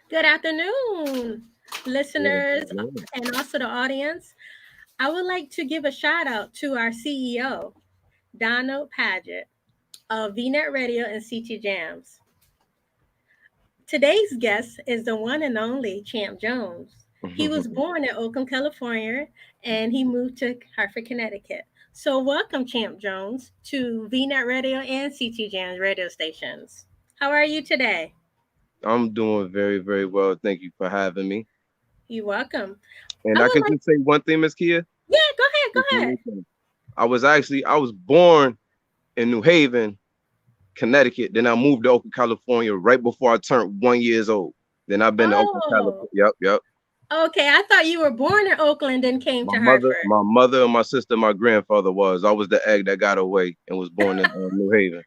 Good afternoon, Yeah, listeners, yeah. and also the audience. I would like to give a shout out to our CEO, Donald Paget of VNet Radio and CT Jams. Today's guest is the one and only Champ Jones. He was born in Oakland, California, and he moved to Hartford, Connecticut. So, welcome, Champ Jones, to VNet Radio and CT Jams radio stations. How are you today? I'm doing very, very well. Thank you for having me. You're welcome. I And I would could like, just say one thing, Miss Kia. yeah, go ahead, Just go ahead. one thing. I was born in New Haven, Connecticut. Then I moved to Oakland, California right before I turned 1 years old. Then I've been to Oakland, Oh, California. Yep, yep. okay. I thought you were born in Oakland and came My to mother, Hartford. my mother, and my sister, my grandfather was. I was the egg that got away and was born in New Haven.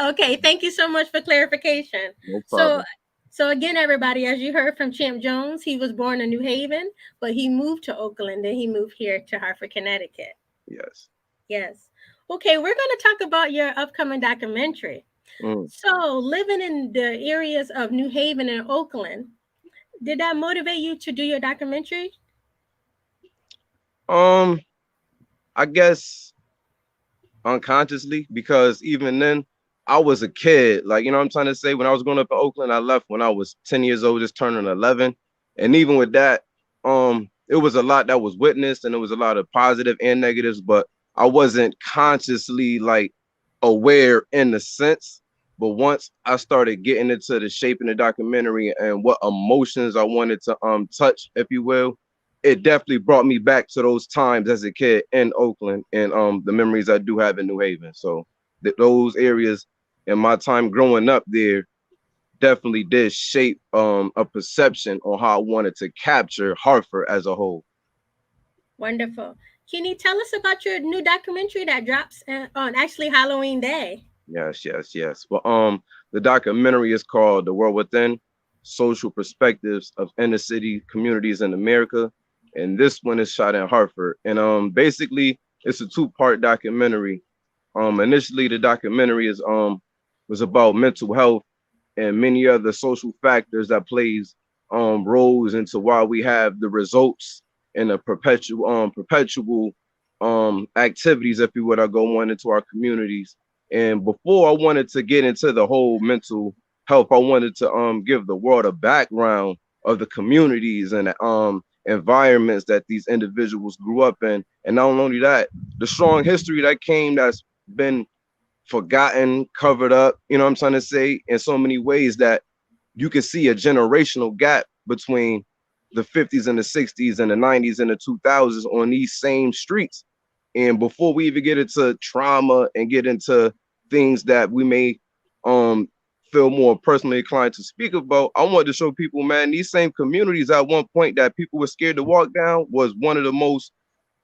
Okay, thank you so much for clarification. No So, problem. so again, everybody, as you heard from Champ Jones, he was born in New Haven, but he moved to Oakland and he moved here to Hartford, Connecticut. Yes. Yes. Okay, we're going to talk about your upcoming documentary. Mm. So, living in the areas of New Haven and Oakland, did that motivate you to do your documentary? Um, I guess unconsciously because even then I was a kid. Like, you know what I'm trying to say? When I was growing up in Oakland, I left when I was 10 years old, just turning 11. And even with that, it was a lot that was witnessed and it was a lot of positive and negatives, but I wasn't consciously like aware in the sense. But once I started getting into the shape in the documentary and what emotions I wanted to touch, if you will, it definitely brought me back to those times as a kid in Oakland and the memories I do have in New Haven. So those areas in my time growing up there definitely did shape a perception on how I wanted to capture Hartford as a whole. Wonderful. Can you tell us about your new documentary that drops on actually Halloween Day? Yes, yes, yes. Well, the documentary is called "The World Within: Social Perspectives of Inner City Communities in America," and this one is shot in Hartford. And basically, it's a two-part documentary. Initially, the documentary is was about mental health and many other social factors that plays roles into why we have the results and the perpetual activities, if you would, are go on into our communities. And before I wanted to get into the whole mental health, I wanted to give the world a background of the communities and the environments that these individuals grew up in. And not only that, the strong history that came that's been forgotten, covered up, you know what I'm trying to say, in so many ways that you can see a generational gap between the 50s and the 60s and the 90s and the 2000s on these same streets. And before we even get into trauma and get into things that we may um feel more personally inclined to speak about, I want to show people, man, these same communities at one point that people were scared to walk down was one of the most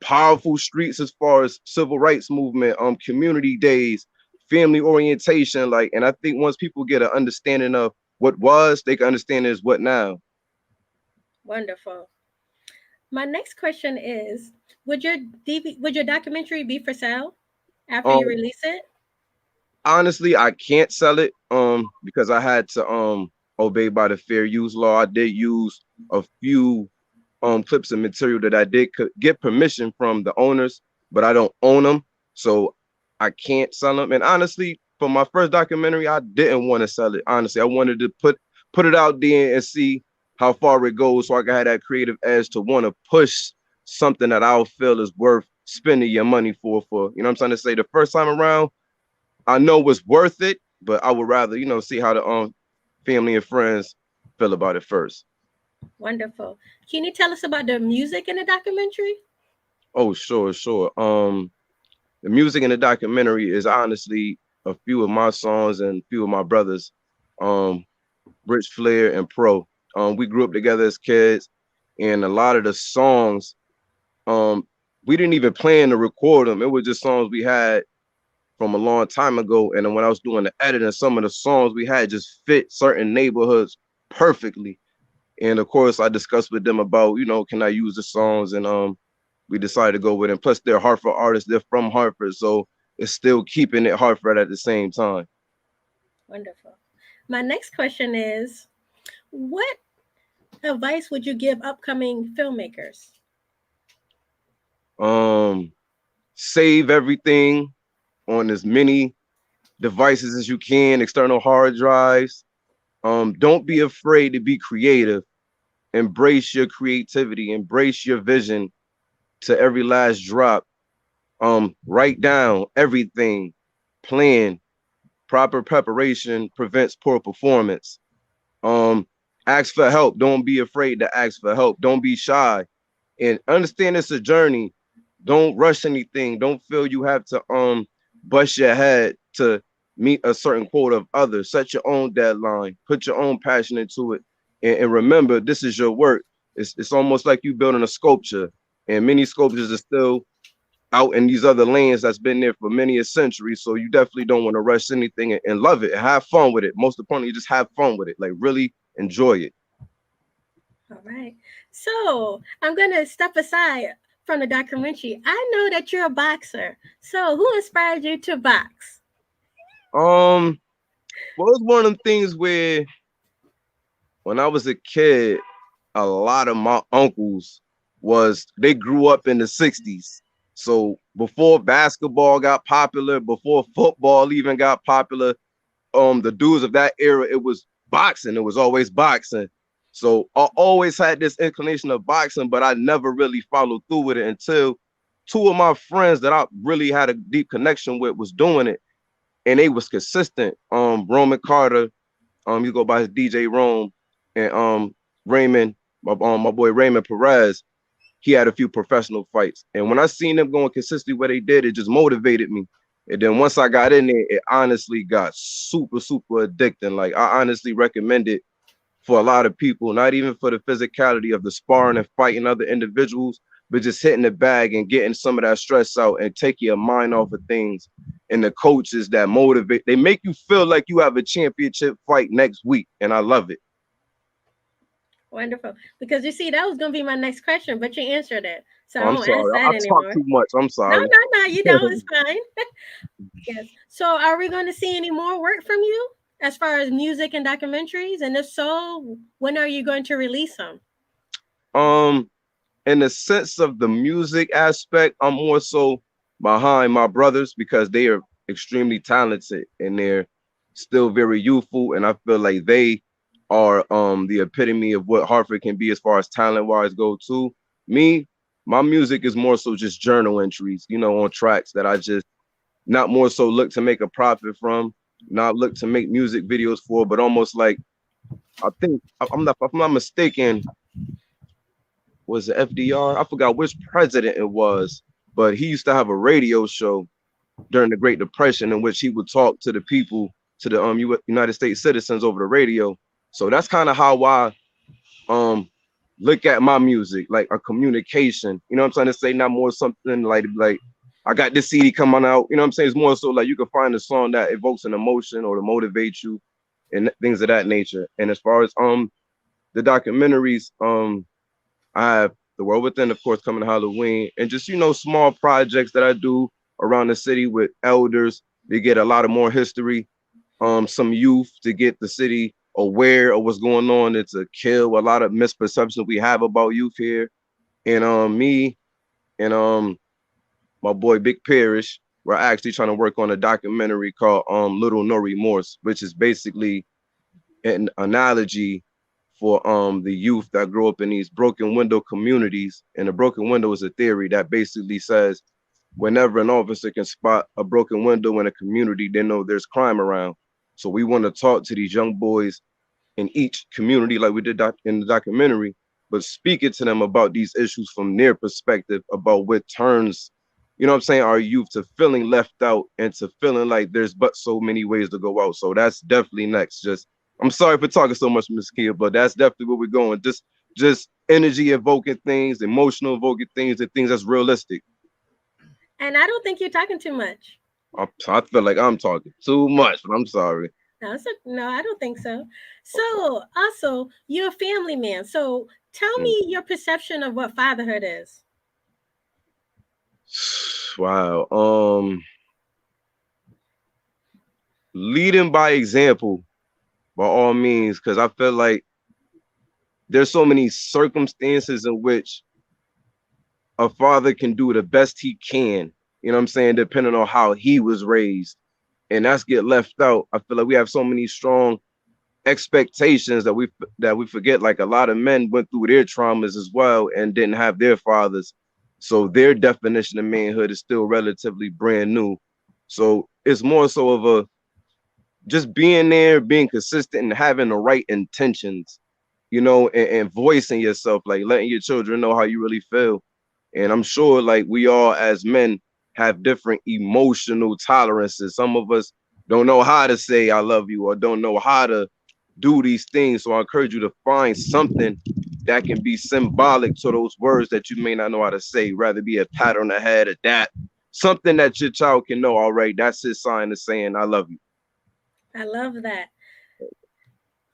powerful streets as far as civil rights movement, community days, family orientation. Like, and I think once people get an understanding of what was, they can understand is what now. Wonderful. My next question is: would your documentary be for sale after you Um, release it? honestly, I can't sell it because I had to obey by the fair use law. I did use a few clips of material that I did get permission from the owners, but I don't own them, so I can't sell them. And honestly, for my first documentary, I didn't want to sell it. Honestly, I wanted to put it out there and see how far it goes, so I can have that creative edge to want to push something that I'll feel is worth spending your money for. For you know, what I'm trying to say the first time around, I know it's worth it, but I would rather see how the family and friends feel about it first. Wonderful. Can you tell us about the music in the documentary? Oh, sure, sure. The music in the documentary is honestly a few of my songs and a few of my brothers, um, Rich Flair and Pro. We grew up together as kids, and a lot of the songs, um, we didn't even plan to record them. It was just songs we had from a long time ago. And then when I was doing the editing, some of the songs we had just fit certain neighborhoods perfectly. And of course, I discussed with them about, can I use the songs? And we decided to go with it. Plus, they're Hartford artists. They're from Hartford, so it's still keeping it Hartford at the same time. Wonderful. My next question is: what? advice would you give upcoming filmmakers? Um, Save everything on as many devices as you can, external hard drives. Don't be afraid to be creative. Embrace your creativity, embrace your vision to every last drop. Write down everything, plan. Proper preparation prevents poor performance. Um, Ask for help. Don't be afraid to ask for help. Don't be shy. And understand it's a journey. Don't rush anything. Don't feel you have to bust your head to meet a certain quota of others. Set your own deadline. Put your own passion into it. And remember, this is your work. It's almost like you building a sculpture. And many sculptures are still out in these other lands that's been there for many a century. So you definitely don't want to rush anything and love it. Have fun with it. Most importantly, just have fun with it. Like really enjoy it. All right. So I'm going to step aside from the documentary. I know that you're a boxer. So who inspired you to box? Um, well, it's one of them things where when I was a kid, a lot of my uncles they grew up in the 60s. So before basketball got popular, before football even got popular, the dudes of that era, it was boxing. It was always boxing. So I always had this inclination of boxing, but I never really followed through with it until two of my friends that I really had a deep connection with was doing it, and they was consistent. Roman Carter, you go by his DJ Rome, and Raymond, my boy Raymond Perez. He had a few professional fights, and when I seen them going consistently where they did, it just motivated me. And then once I got in there, it honestly got super, super addicting. Like I honestly recommend it for a lot of people, not even for the physicality of the sparring and fighting other individuals, but just hitting the bag and getting some of that stress out and taking your mind off of things. And the coaches that motivate, they make you feel like you have a championship fight next week. And I love it. Wonderful. Because you see, that was going to be my next question, but you answered it. So Oh, I I'm won't ask sorry. that I talk anymore. too much. I'm No, sorry. no, no, you don't. It's fine. Yes. So are we going to see any more work from you as far as music and documentaries? And if so, when are you going to release them? um, in the sense of the music aspect, I'm more so behind my brothers because they are extremely talented and they're still very youthful. And I feel like they are the epitome of what Hartford can be as far as talent wise go too. Me, my music is more so just journal entries, on tracks that I just not more so look to make a profit from, not look to make music videos for, but almost like I think if I'm not mistaken, was it FDR? I forgot which president it was, but he used to have a radio show during the Great Depression in which he would talk to the people, to the United States citizens over the radio. So that's kind of how I um look at my music, like a communication. You know what I'm trying to say? Not more something like I got this CD coming out. You know what I'm saying? It's more so like you can find a song that evokes an emotion or to motivate you and things of that nature. And as far as the documentaries, I have The World Within, of course, coming to Halloween, and just small projects that I do around the city with elders to get a lot of more history, some youth to get the city aware of what's going on, and to kill a lot of misperceptions we have about youth here. And me and my boy Big Parish, we're actually trying to work on a documentary called Little No Remorse, which is basically an analogy for the youth that grow up in these broken window communities. And a broken window is a theory that basically says whenever an officer can spot a broken window in a community, they know there's crime around. So we want to talk to these young boys in each community like we did in the documentary, but speaking to them about these issues from their perspective about what turns, what I'm saying, our youth to feeling left out and to feeling like there's but so many ways to go out. So that's definitely next. Just I'm sorry for talking so much, Miss Kia, but that's definitely where we're going. Just energy evoking things, emotional evoking things, and things that's realistic. And I don't think you're talking too much. I feel like I'm talking too much, but I'm sorry. No, I don't think so. So, also, you're a family man. So, tell Mm. me your perception of what fatherhood is. Wow. Leading by example by all means, because I feel like there's so many circumstances in which a father can do the best he can, you know what I'm saying, depending on how he was raised. And that's get left out. I feel like we have so many strong expectations that we forget. Like a lot of men went through their traumas as well and didn't have their fathers. So their definition of manhood is still relatively brand new. So it's more so of a just being there, being consistent and having the right intentions, and voicing yourself, like letting your children know how you really feel. And I'm sure like we all as men have different emotional tolerances. Some of us don't know how to say I love you or don't know how to do these things. So I encourage you to find something that can be symbolic to those words that you may not know how to say, rather be a pat on the head, a dap, something that your child can know, all right, that's his sign of saying I love you. I love that.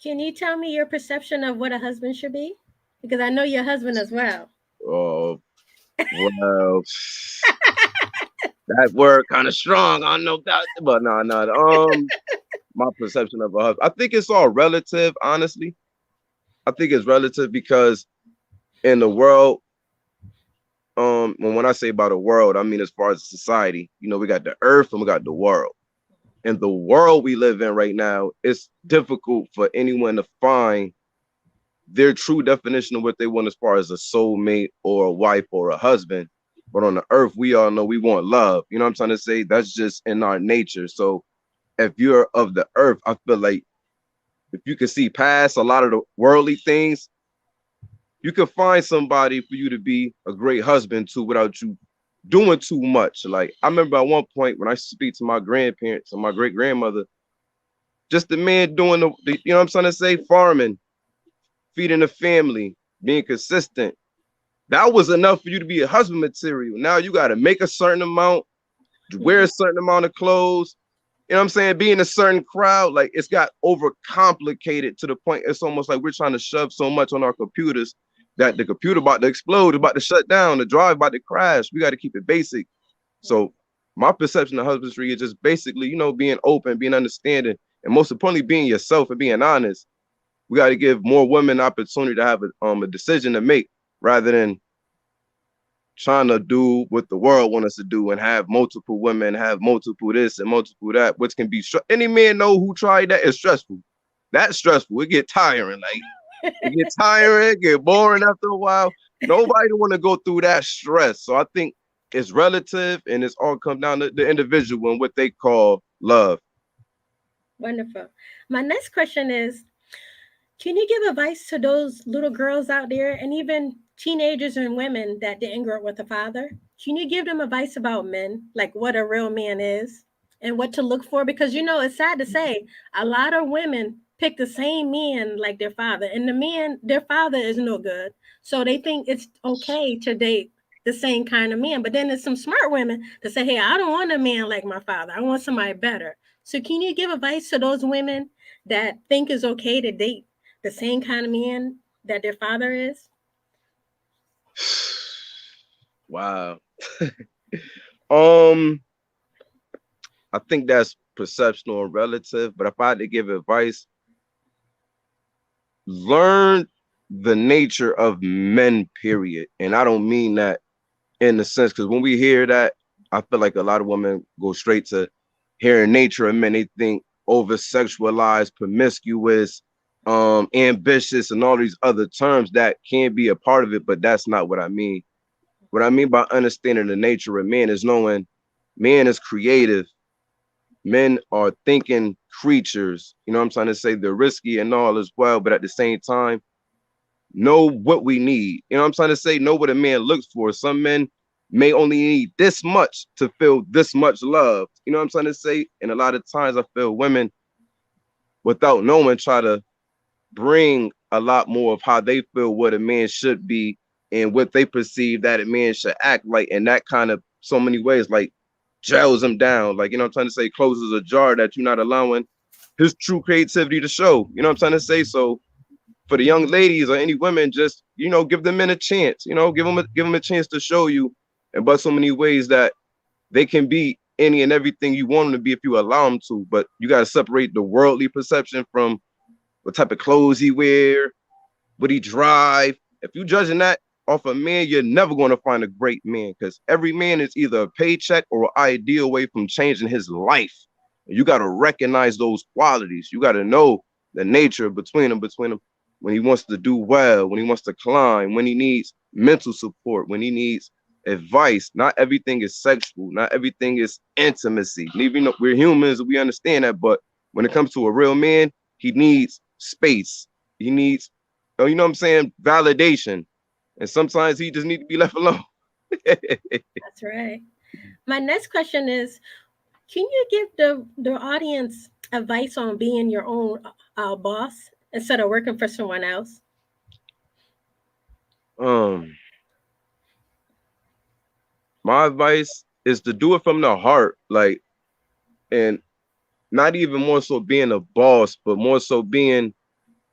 Can you tell me your perception of what a husband should be? Because I know your husband as well. Oh, well, that word kind of strong. I don't know that, but no, no. My perception of a husband, I think it's all relative, honestly. I think it's relative because in the world, when I say about the world, I mean as far as society, we got the earth and we got the world. And the world we live in right now, it's difficult for anyone to find their true definition of what they want as far as a soulmate or a wife or a husband. But on the earth, we all know we want love. You know what I'm trying to say? That's just in our nature. So if you're of the earth, I feel like if you can see past a lot of the worldly things, you can find somebody for you to be a great husband to without you doing too much. Like I remember at one point when I speak to my grandparents and my great grandmother, just the man doing the you know what I'm trying to say, farming, feeding the family, being consistent. That was enough for you to be a husband material. Now you got to make a certain amount, wear a certain amount of clothes. You know what I'm saying? Be in a certain crowd, like it's got overcomplicated to the point it's almost like we're trying to shove so much on our computers that the computer about to explode, about to shut down, the drive about to crash. We got to keep it basic. So my perception of husbandry is just basically, being open, being understanding, and most importantly, being yourself and being honest. We got to give more women opportunity to have a decision to make rather than trying to do what the world wants us to do and have multiple women, have multiple this and multiple that, which can be any man know who tried that is stressful. That's stressful. It get tiring. Like it get tiring, it get boring after a while. Nobody want to go through that stress. So I think it's relative and it's all come down to the individual and what they call love. Wonderful. My next question is, can you give advice to those little girls out there and even teenagers and women that didn't grow up with a father? Can you give them advice about men, like what a real man is and what to look for? Because it's sad to say, a lot of women pick the same man like their father, and their father is no good. So they think it's okay to date the same kind of man. But then there's some smart women that say, hey, I don't want a man like my father. I want somebody better. So can you give advice to those women that think it's okay to date the same kind of man that their father is? Wow. um, I think that's perceptional and relative, but if I had to give advice, learn the nature of men, period. And I don't mean that in the sense, because when we hear that, I feel like a lot of women go straight to hearing nature of men. They think over sexualized, promiscuous, ambitious, and all these other terms that can be a part of it, but that's not what I mean. What I mean by understanding the nature of man is knowing man is creative. Men are thinking creatures. You know what I'm trying to say? They're risky and all as well, but at the same time, know what we need. You know what I'm trying to say? Know what a man looks for. Some men may only need this much to feel this much love. You know what I'm trying to say? And a lot of times I feel women, without knowing, try to bring a lot more of how they feel what a man should be and what they perceive that a man should act like. And that kind of so many ways, like gels him down. Like, I'm trying to say, closes a jar that you're not allowing his true creativity to show. You know what I'm trying to say? So for the young ladies or any women, just, give them in a chance, give them a chance to show you and but so many ways that they can be any and everything you want them to be if you allow them to. But you got to separate the worldly perception from what type of clothes he wear, what he drive. If you judging that off a man, you're never going to find a great man, because every man is either a paycheck or an idea away from changing his life. You got to recognize those qualities. You got to know the nature between them when he wants to do well, when he wants to climb, when he needs mental support, when he needs advice. Not everything is sexual. Not everything is intimacy. And even though we're humans, we understand that. But when it comes to a real man, he needs space. He needs, you know what I'm saying, validation. And sometimes he just needs to be left alone. That's right. My next question is, can you give the audience advice on being your own boss instead of working for someone else? um, my advice is to do it from the heart, like, and not even more so being a boss, but more so being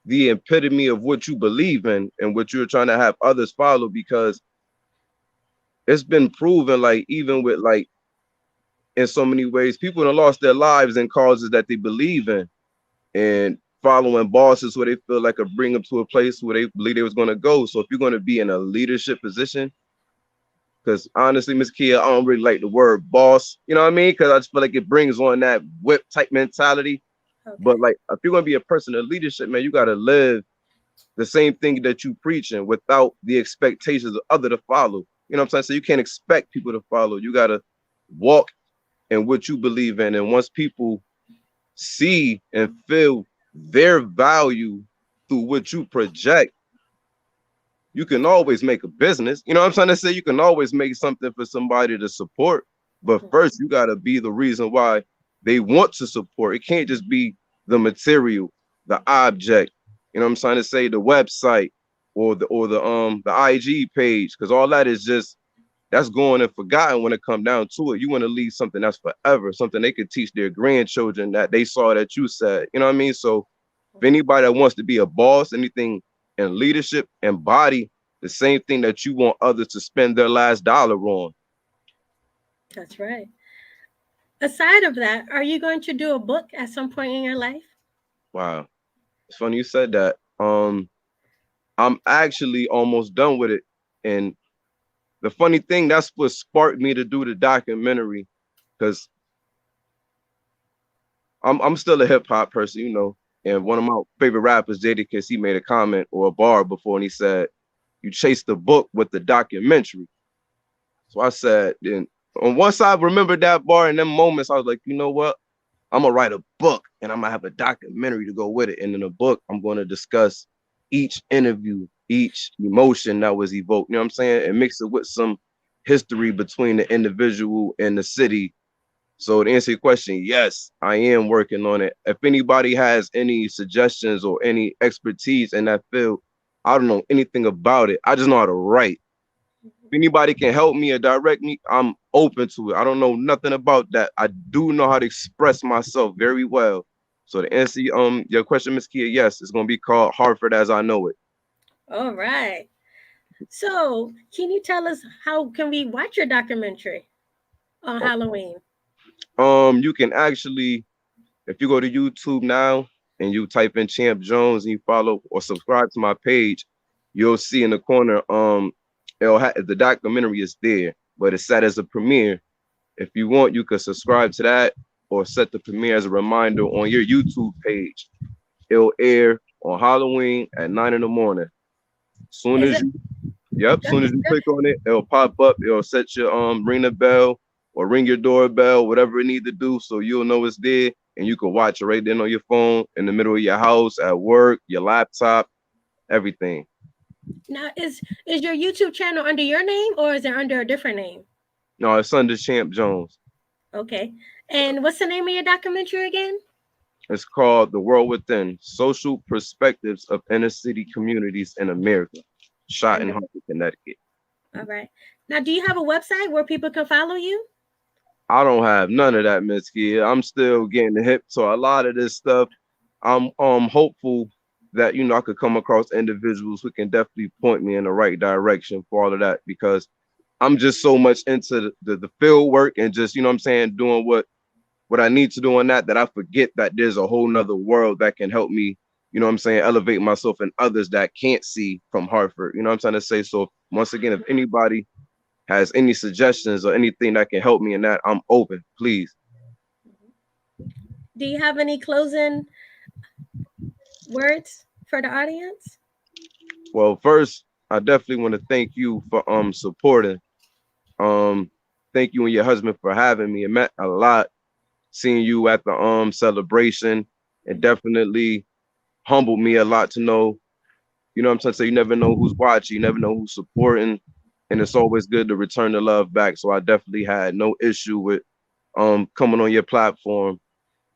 the epitome of what you believe in and what you're trying to have others follow. Because it's been proven, like, even with, like, in so many ways, people have lost their lives in causes that they believe in, and following bosses where they feel like could bring them to a place where they believe they was going to go. So if you're going to be in a leadership position, because honestly, Miss Kia, I don't really like the word boss, you know what I mean? Because I just feel like it brings on that whip type mentality. But Okay. like, if you're going to be a person of leadership, man, you got to live the same thing that you preaching without the expectations of other to follow. You know what I'm saying? So you can't expect people to follow. You got to walk in what you believe in. And once people see and feel their value through what you project, you can always make a business. You know what I'm trying to say? You can always make something for somebody to support. But first, you got to be the reason why they want to support. It can't just be the material, the object. You know what I'm trying to say? The website or the IG page, because all that is just, that's going and forgotten when it come down to it. You want to leave something that's forever, something they could teach their grandchildren that they saw that you said. You know what I mean? So if anybody that wants to be a boss, anything in leadership, embody the same thing that you want others to spend their last dollar on. That's right. Aside of that, are you going to do a book at some point in your life? Wow. It's funny you said that. I'm actually almost done with it. And the funny thing, that's what sparked me to do the documentary, because I'm still a hip hop person, you know. And one of my favorite rappers, Jadakiss, he made a comment or a bar before, and he said, "You chase the book with the documentary." So I said, then on one side, remember that bar, and them moments, I was like, you know what? I'm gonna write a book, and I'm gonna have a documentary to go with it. And in the book, I'm gonna discuss each interview, each emotion that was evoked. You know what I'm saying? And mix it with some history between the individual and the city. So to answer your question, yes, I am working on it. If anybody has any suggestions or any expertise in that field, I don't know anything about it. I just know how to write. If anybody can help me or direct me, I'm open to it. I don't know nothing about that. I do know how to express myself very well. So to answer your question, Miss Kia, yes, it's gonna be called Hartford as I Know It. All right. So, can you tell us how can we watch your documentary on Halloween? You can actually, if you go to YouTube now and you type in Champ Jones and you follow or subscribe to my page, you'll see in the corner, the documentary is there, but it's set as a premiere. If you want, you could subscribe to that or set the premiere as a reminder on your YouTube page. It'll air on Halloween at 9 in the morning. Soon Is as it you, yep, good? soon as you click on it, it'll pop up. It'll set your ring the bell or ring your doorbell, whatever it need to do, so you'll know it's there, and you can watch it right then on your phone, in the middle of your house, at work, your laptop, everything. Now, is your YouTube channel under your name or is it under a different name? No, it's under Champ Jones. Okay. And what's the name of your documentary again? It's called The World Within: Social Perspectives of Inner City Communities in America. Shot in And Hartford, Connecticut. all right. Now, do you have a website where people can follow you? I don't have none of that, Miss Kia. I'm still getting the hip to a lot of this stuff. I'm hopeful that I could come across individuals who can definitely point me in the right direction for all of that, because I'm just so much into the field work and just, what I'm saying, doing what I need to do on that I forget that there's a whole nother world that can help me you know what I'm saying, elevate myself and others that can't see from Hartford. You know what I'm trying to say? So once again, if anybody has any suggestions or anything that can help me in that, I'm open, please. Do you have any closing words for the audience? Well, first, I definitely want to thank you for supporting. Um, Thank you and your husband for having me. It meant a lot seeing you at the celebration. It definitely humbled me a lot to know, you know what I'm trying to say, you never know who's watching, you never know who's supporting, and it's always good to return the love back. So I definitely had no issue with coming on your platform.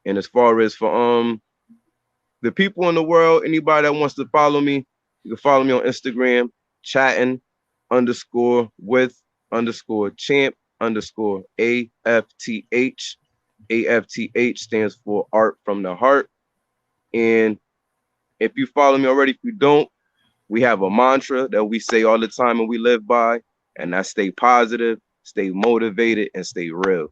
And as far as for the people in the world, anybody that wants to follow me, you can follow me on Instagram, chatting underscore with underscore champ underscore AFTH. AFTH stands for Art from the Heart. And if you follow me already, if you don't, we have a mantra that we say all the time and we live by, and that's stay positive, stay motivated, and stay real.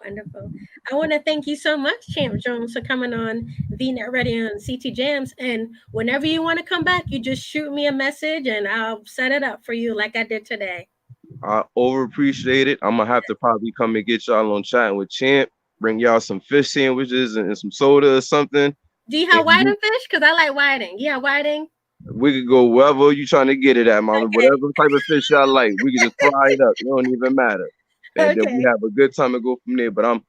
Wonderful. I want to thank you so much, Champ Jones, for coming on VNet Radio and CT Jams. And whenever you want to come back, you just shoot me a message and I'll set it up for you like I did today. I over appreciate it. I'm gonna have to probably come and get y'all on chatting with Champ, bring y'all some fish sandwiches and some soda or something. Do you And have whiting fish? Because I like whiting. Yeah, whiting. we could go wherever you trying to get it at, mama. Okay. Whatever type of fish y'all like, we can just fry it up. It don't even matter. And then we Okay. have a good time and go from there. But I'm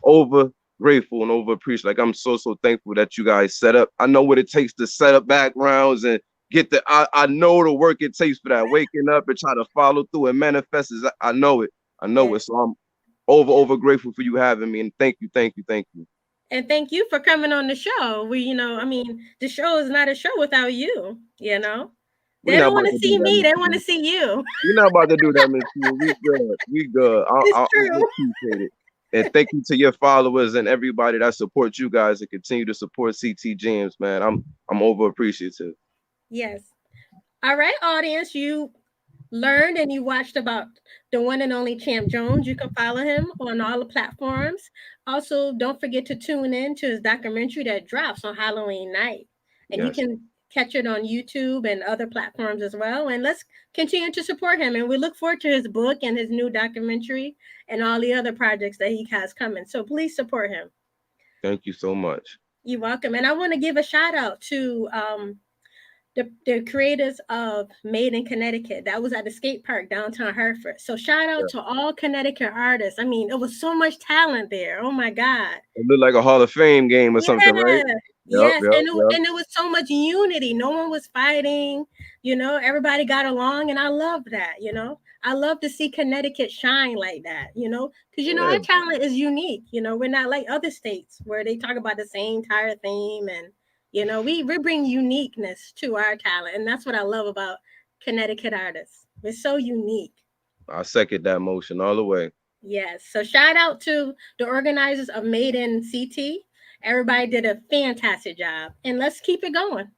over grateful and over appreciative. Like I'm so thankful that you guys set up. I know what it takes to set up backgrounds and get the. I know the work it takes for that. Waking up and try to follow through and manifest. I know it. I know Yeah. it. So I'm over grateful for you having me. And thank you. And thank you for coming on the show. I mean, the show is not a show without you, you know? We They not don't about want to to do see that, me, Miss they want to Q. see you. We're not about to do that, Miss Q. We good. We good. It's I true. appreciate it. And thank you to your followers and everybody that supports you guys and continue to support CT James, man. I'm over appreciative. Yes. All right, audience, you learned and you watched about the one and only Champ Jones. You can follow him on all the platforms. Also, don't forget to tune in to his documentary that drops on Halloween night. And you Yes. can catch it on YouTube and other platforms as well. And let's continue to support him. And we look forward to his book and his new documentary and all the other projects that he has coming. So please support him. Thank you so much. You're welcome. And I want to give a shout out to the creators of Made in Connecticut. That was at the skate park downtown Hartford. So shout Yeah. out to all Connecticut artists. I mean, it was so much talent there. Oh my God. It looked like a Hall of Fame game or something, right? Yeah. Yep, Yes. yep, yep. And it was so much unity. No one was fighting, everybody got along. And I love that, I love to see Connecticut shine like that, because Yeah. our talent is unique. We're not like other states where they talk about the same entire theme and we bring uniqueness to our talent, and that's what I love about Connecticut artists. We're so unique. I second that motion all the way. Yes. So shout out to the organizers of Made in CT. Everybody did a fantastic job, and let's keep it going.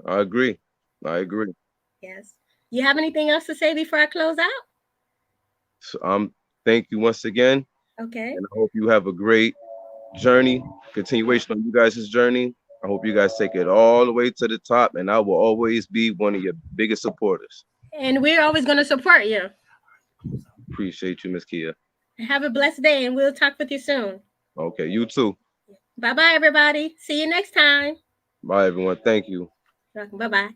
I agree. I agree. Yes. You have anything else to say before I close out? So thank you once again. Okay. And I hope you have a great journey, continuation on you guys' journey. I hope you guys take it all the way to the top, and I will always be one of your biggest supporters. And we're always going to support you. Appreciate you, Miss Kia. Have a blessed day, and we'll talk with you soon. Okay, you too. Bye bye, everybody. See you next time. Bye, everyone. Thank you. Bye bye.